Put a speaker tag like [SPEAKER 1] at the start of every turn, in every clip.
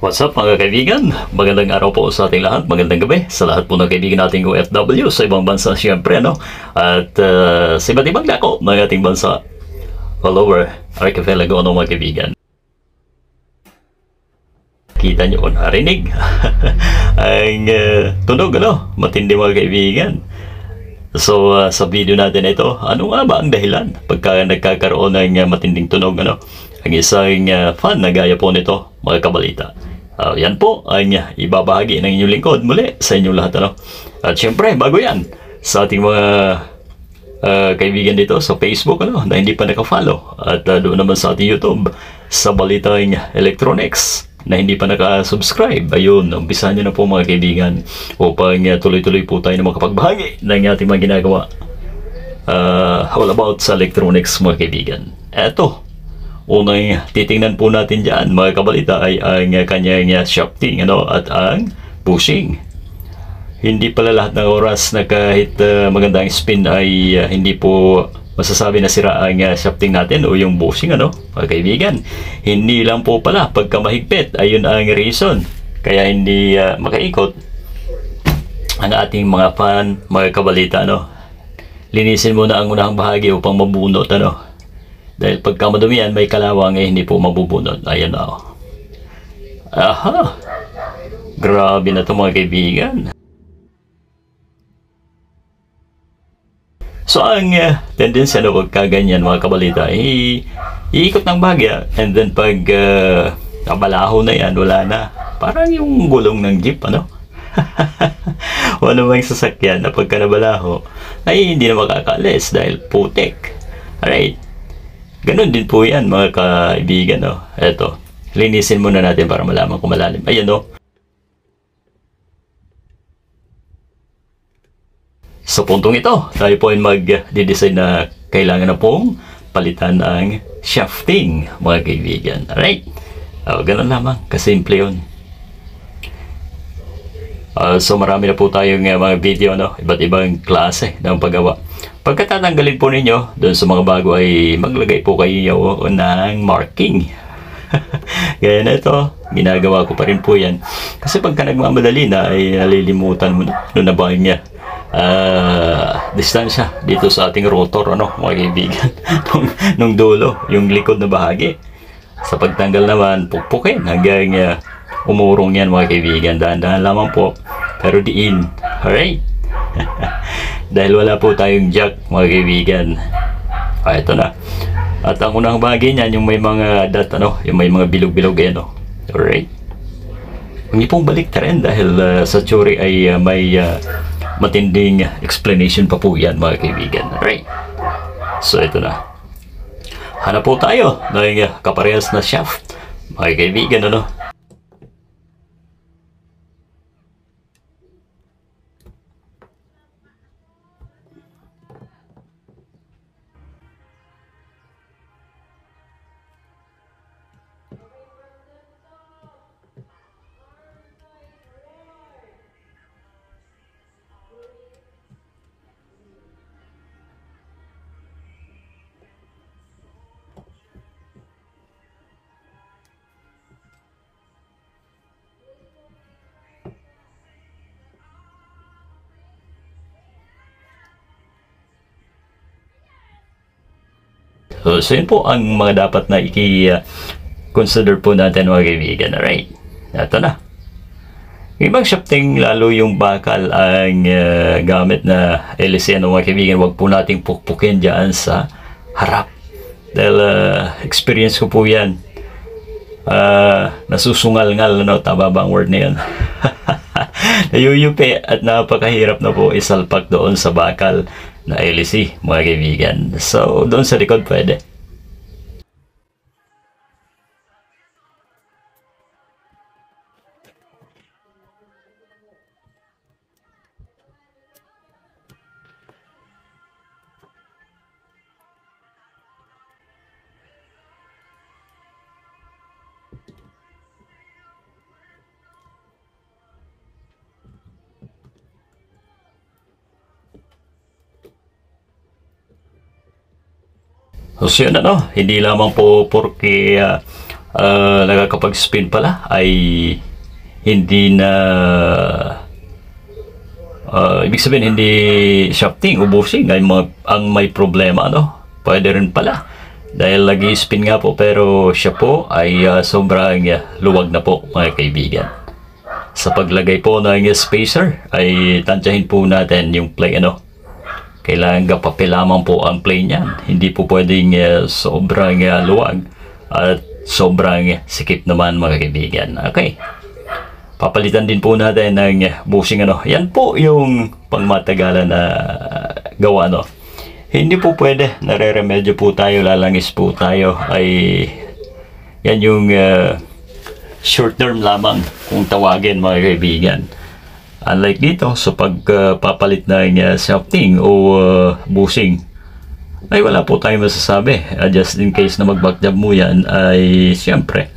[SPEAKER 1] What's up mga kaibigan? Magandang araw po sa ating lahat, magandang gabi sa lahat po ng kaibigan nating OFW sa ibang bansa siyempre, no? At sa iba't ibang dako ng ating bansa all over Archipelago, mga kaibigan. Kita nyo o narinig ang tunog, matindi mga kaibigan. So sa video natin ito, ano nga ba ang dahilan pagka nagkakaroon ng matinding tunog, ang isang fan na gaya po nito, mga kabalita. Yan po ang ibabahagi ng inyong lingkod muli sa inyong lahat, At syempre, bago yan, sa ating mga kaibigan dito sa Facebook, na hindi pa nakafollow, at doon naman sa ating YouTube sa Balitang Electronics na hindi pa nakasubscribe, ayun, umpisahan nyo na po mga kaibigan upang tuloy-tuloy po tayo na makapagbahagi ng ating mga ginagawa all about sa electronics, mga kaibigan. Eto, unang titingnan po natin dyan mga kabalita ay ang kanyang shafting at ang bushing. Hindi pala lahat ng oras na kahit magandang spin ay hindi po masasabi na sira ang shafting natin o yung bushing, mga kaibigan. Hindi lang po pala pagka mahigpit, ayun ang reason kaya hindi makaikot ang ating mga fan, mga kabalita, Linisin muna ang unang bahagi upang mabunot, dahil pagka madumihan, may kalawang hindi po mabubunot. Ayan na. Aha! Grabe na ito mga kaibigan. So ang tendency pagka ganyan mga kabalita, iikot ng bagya, and then pag kabalaho na yan, wala na. Parang yung gulong ng jeep, Wala mang sasakyan na pagka nabalaho ay hindi na makakaalis dahil putik. Alright. Ganon din po yan mga kaibigan, Eto, linisin muna natin para malaman kung malalim. Ayan, Sa puntong ito, tayo po ay mag-design na kailangan na pong palitan ang shafting, mga kaibigan. Alright? Ganon lamang, kasimple yun. So marami na po tayong mga video, iba't ibang klase ng paggawa. Pagkatatanggalin po ninyo, doon sa mga bago ay maglagay po kayo ng marking. Gaya na ito, ginagawa ko pa rin po yan. Kasi pagka nagmamadali na, ay nalilimutan mo na na ba niya distansya dito sa ating rotor, mga kaibigan. nung dulo, yung likod na bahagi. Sa pagtanggal naman, pukpukin hanggang umurong yan, mga kaibigan. Dahan-dahan lamang po, pero diin. Alright? Dahil wala po tayong jack, mga kaibigan. Ito na. At ang unang bahagi niyan, yung may mga dot, yung may mga bilog-bilog, Alright? Hindi pong balik na rin dahil sa theory ay may matinding explanation pa po yan, mga kaibigan. Alright? So, ito na. Hanap po tayo ng kaparehas na shaft, mga kaibigan, So yun po ang mga dapat na i-consider po natin, mga kaibigan. Alright? Ito na. Yung ibang shafting, lalo yung bakal ang gamit na LC, mga kaibigan, wag po nating pukpukin dyan sa harap. Dahil experience ko po yan. Nasusungal-ngal, tama ba ang word na yan? Nayuyupi at napakahirap na po isalpak doon sa bakal na LC, mga kaibigan. So, doon sa likod pwede. So yun, hindi lamang po porque nakakapag-spin pala ay hindi na ibig sabihin hindi shafting o bushing ang may problema, no? Pwede rin pala dahil nag-spin nga po, pero siya po ay sobrang luwag na po, mga kaibigan. Sa paglagay po ng spacer ay tansyahin po natin yung play, ano? Kailangan gapapi lamang po ang play niyan. Hindi po pwedeng sobrang luwag at sobrang sikip naman, mga kaibigan. Okay. Papalitan din po natin ng bushing, ano. Yan po yung pangmatagalan na gawa, no. Hindi po pwede, nare-remedyo po tayo, lalangis po tayo, ay yan yung short term lamang kung tawagin, mga kaibigan. Unlike dito, sa pagpapalit ng shafting o bushing, ay wala po tayong masasabi. Just in case na mag-backjob mo yan, ay siyempre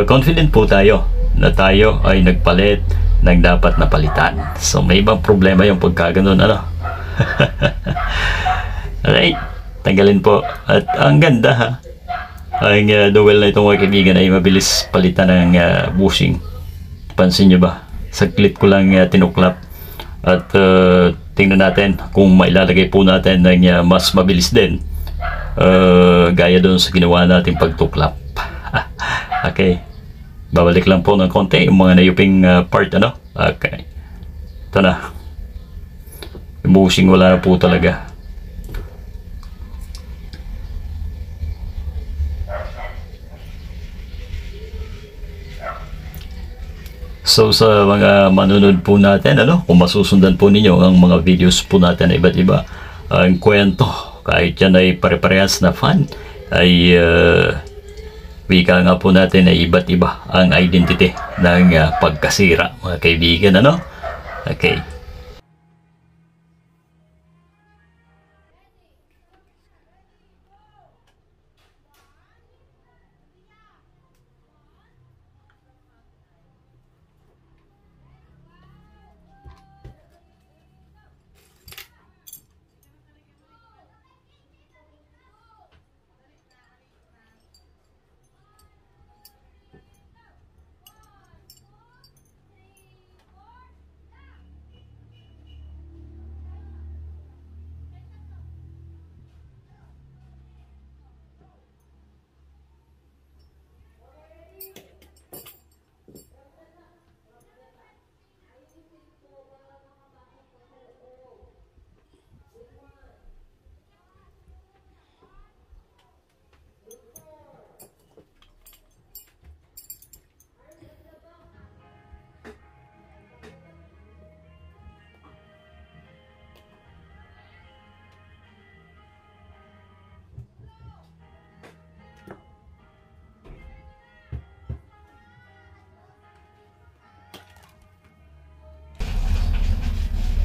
[SPEAKER 1] confident po tayo na tayo ay nagpalit ng dapat na palitan. So may ibang problema yung pagkaganon, ano. Alright, tanggalin po. At ang ganda, ha, ang dowel na itong, mga kaibigan, ay mabilis palitan ng bushing. Pansin nyo ba? Saglit ko lang tinuklap. At tingnan natin kung mailalagay po natin ng mas mabilis din, gaya doon sa ginawa natin pagtuklap. Okay, babalik lang po ng konti yung mga nayuping part, ano. Okay, ito na yung bushing, wala na po talaga. So sa mga manunod po natin, ano, kung masusundan po ninyo ang mga videos po natin na iba't iba ang kwento, kahit yan ay pare-parehas na fun, ay wika nga po natin ay iba't iba ang identity ng pagkasira, mga kaibigan, ano. Okay.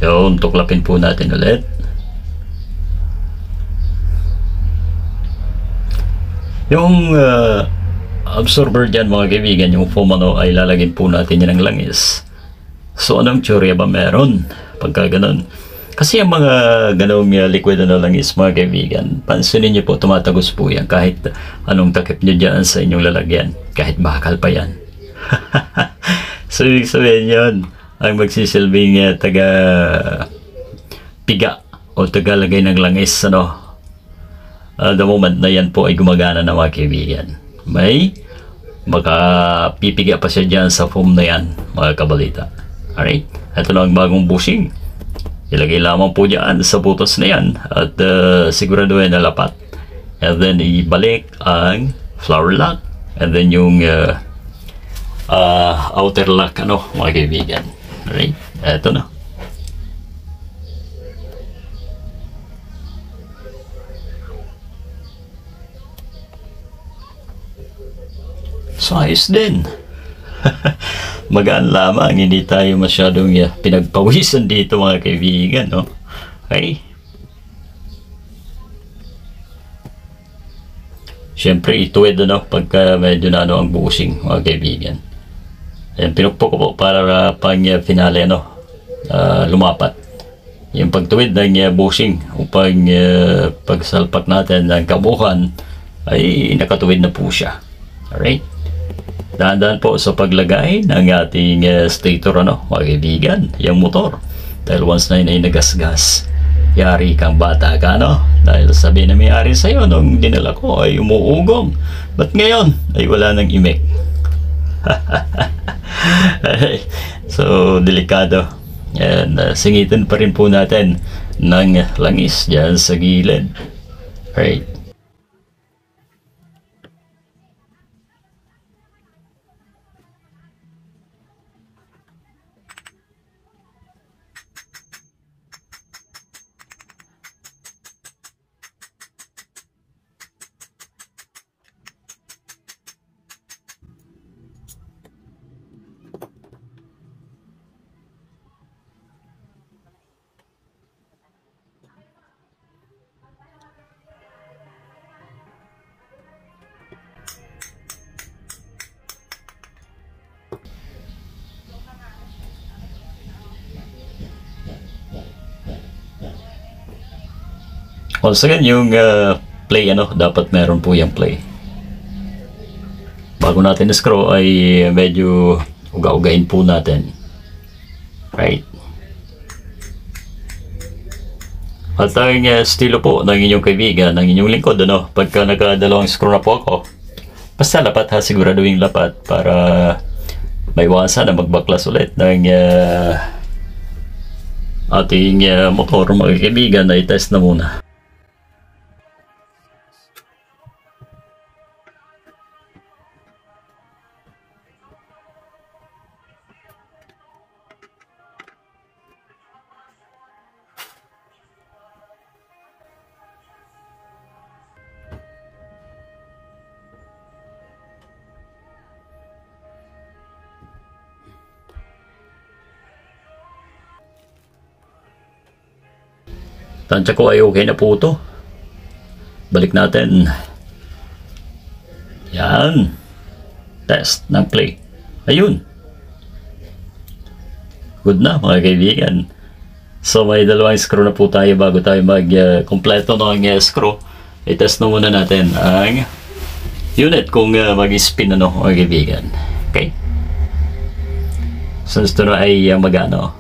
[SPEAKER 1] Yun, tuklapin po natin ulit. Yung absorber dyan, mga kaibigan, yung foam, ano, ay lalagyan po natin yan ng langis. So anong teorya ba meron pagka ganun? Kasi yung mga ganong liquid na langis, mga kaibigan, pansinin nyo po, tumatagos po yan kahit anong takip nyo dyan sa inyong lalagyan, kahit bakal pa yan. So ibig sabihin yun, ang magsisilbing taga piga o tagalagay ng langis, ano, the moment na yan po ay gumagana na, mga kaibigan, may makapipiga pa siya dyan sa foam na yan, mga kabalita. Alright, ito na ang bagong bushing. Ilagay lamang po dyan sa butas na yan at siguraduhin na lapat, and then ibalik ang flower lock, and then yung outer lock, ano, mga kaibigan. Alright, eto na. So ayos din. Magaan lamang, hindi tayo masyadong pinagpawisan dito, mga kaibigan, no? Okay. Siyempre ituwid, ano, pagka medyo na, ano, ang bushing, mga kaibigan. Ayan, pinukpok ko po para pang finale, ano, lumapat. yung pagtuwid ng bushing upang pagsalpak natin ng kabuhan ay nakatuwid na po siya. Alright? Dahan-dahan po sa paglagay ng ating stator, mga kaibigan, yung motor. Dahil once na yun ay nagasgas, yari kang bata ka, dahil sabi na may-ari sa'yo nung dinala ko ay umuugong. Ba't ngayon ay wala nang imik? So, delikado. And singitan pa rin po natin ng langis dyan sa gilid. Right. Once again, yung play, dapat meron po yung play. Bago natin screw ay medyo uga-ugain po natin. Right. At ang estilo po ng inyong kaibigan, ng inyong lingkod, pagka nagkadalawang screw na po ako, basta lapat siguraduhin lapat para maiwasan na magbaklas ulit ng ating motor, mga kaibigan. Ay test na muna. Tansya ko ay okay na po ito. Balik natin. Yan. Test ng play. Ayun. Good na, mga kaibigan. So may dalawang screw na po tayo bago tayo mag-kompleto ng screw. I-test na muna natin ang unit kung mag-spin mga kaibigan. Okay. Since ito na ay maganda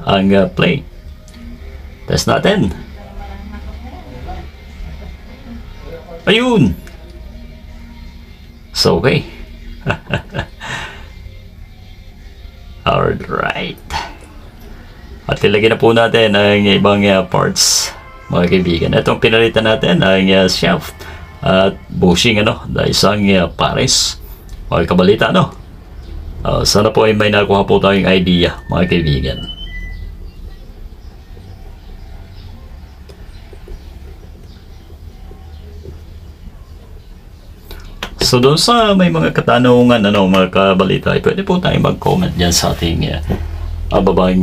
[SPEAKER 1] ang play. Test natin. Ayun. So, okay. Alright. At ilagay na po natin ang ibang parts, mga kaibigan. Itong pinalitan natin ang shaft at bushing, na isang pares. Okay, kabalita, sana po ay may nakuha po tayong idea, mga kaibigan. So doon sa may mga katanungan, mga kabalita, pwede po tayong mag-comment dyan sa ating babang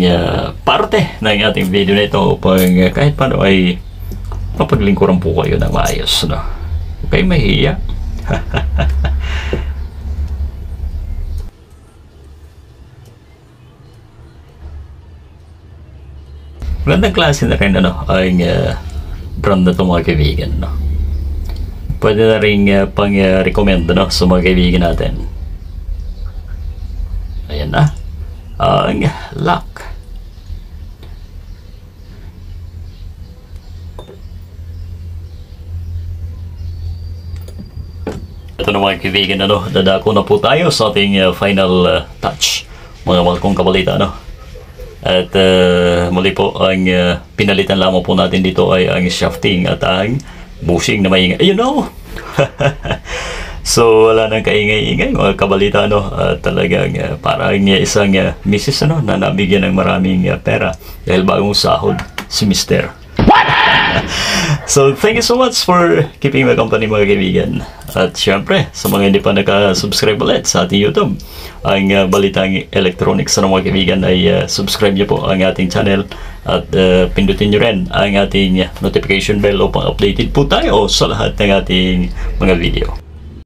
[SPEAKER 1] parte ng ating video na ito upang kahit paano ay mapaglingkuran po kayo ng maayos. Okay, mahiya. Magandang klase na rin ang brand na ito, mga kaibigan. Pwede na rin pang-recommend sa mga kaibigan natin. Ayan na. Ang lock. Ito na, mga kaibigan, dadako na po tayo sa ating final touch, mga malkong kabalita. At muli po, ang pinalitan lamang po natin dito ay ang shafting at ang bushing na maingay. So wala nang kaingay-ingay, mga kabalita, talagang parang isang misis na nabigyan ng maraming pera dahil bagong sahod si Mister. So thank you so much for keeping my company, mga kaibigan. At syempre, sa mga hindi pa naka-subscribe ulit sa ating YouTube, ang Balitang Electronics, mga kaibigan, ay subscribe niyo po ang ating channel at pindutin nyo rin ang ating notification bell upang updated po tayo sa lahat ng ating mga video.